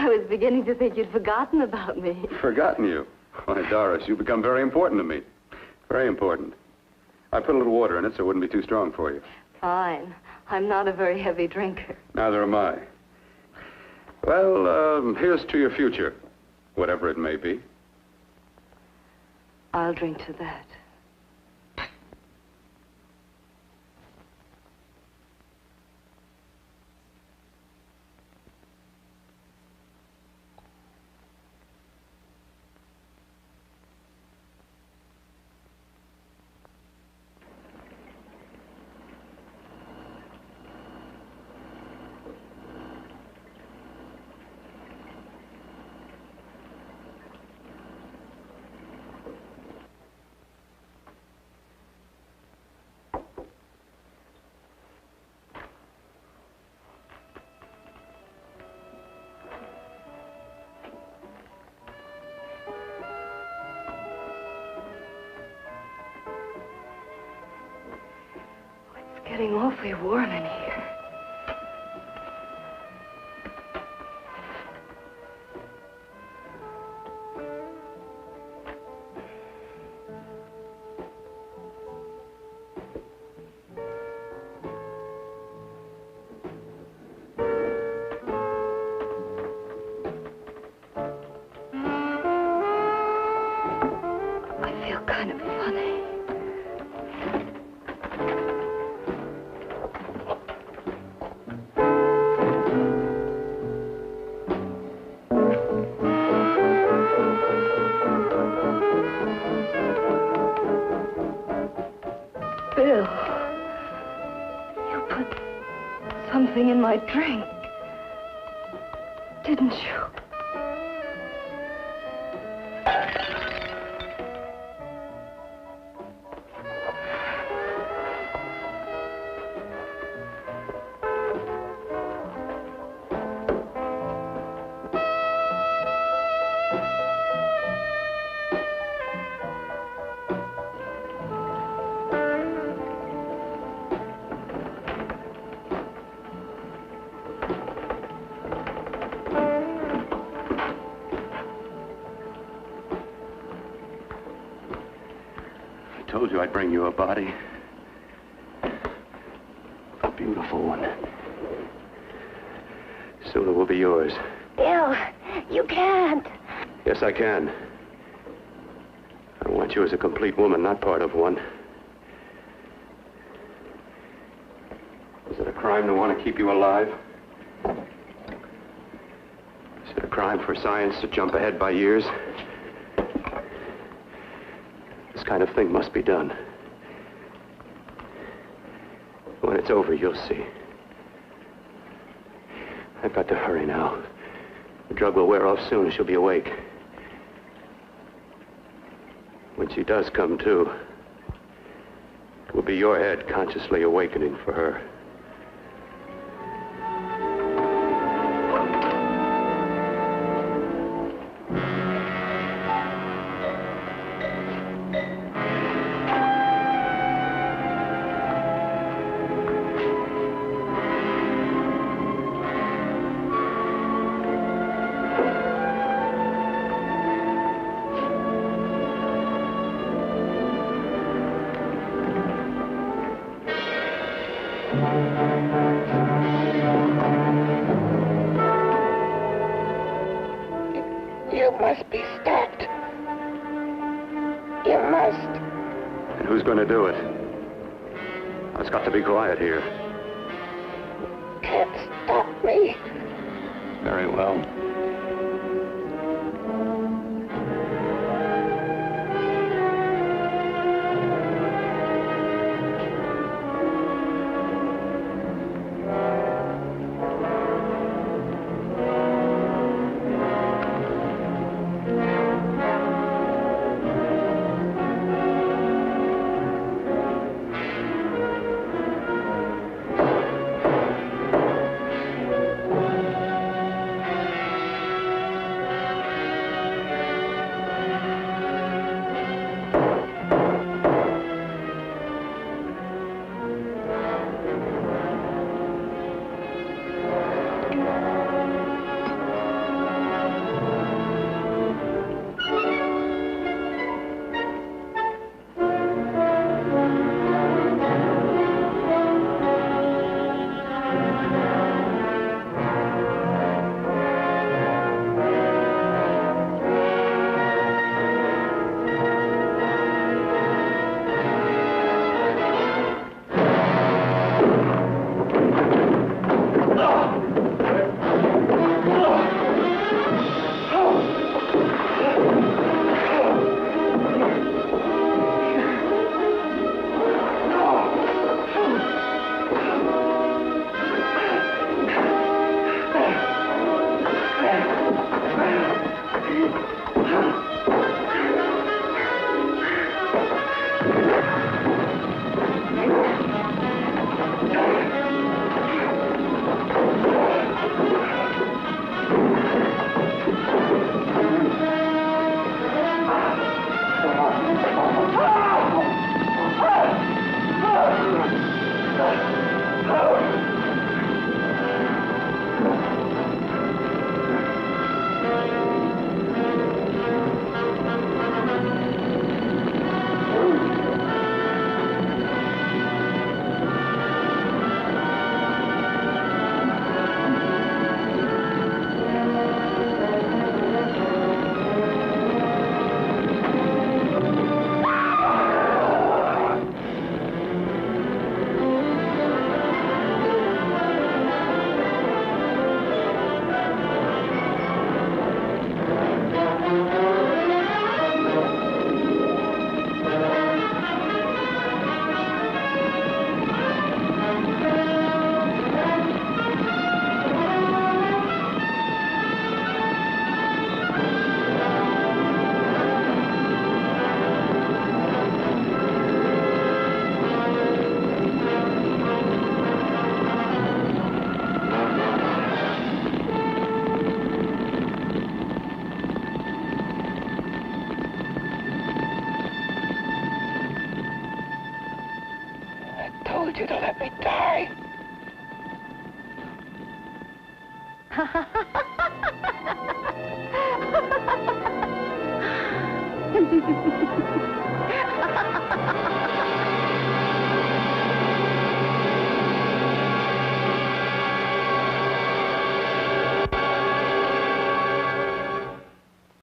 Speaker 9: I was beginning to think you'd forgotten about me.
Speaker 5: Forgotten you? Why, Doris, you've become very important to me. Very important. I put a little water in it so it wouldn't be too strong for you.
Speaker 9: Fine. I'm not a very heavy drinker.
Speaker 5: Neither am I. Well, here's to your future, whatever it may be.
Speaker 9: I'll drink to that. Getting awfully warm in here. kind of funny. Bill, you put something in my drink, didn't you?
Speaker 4: I told you I'd bring you a body. A beautiful one. Soon it will be yours.
Speaker 8: Bill, you can't.
Speaker 4: Yes, I can. I want you as a complete woman, not part of one. Is it a crime to want to keep you alive? Is it a crime for science to jump ahead by years? This kind of thing must be done. When it's over, you'll see. I've got to hurry now. The drug will wear off soon and she'll be awake. When she does come to, it will be your head consciously awakening for her.
Speaker 3: You must be stopped. You must.
Speaker 4: And who's going to do it? It's got to be quiet here.
Speaker 3: Can't stop me.
Speaker 4: Very well.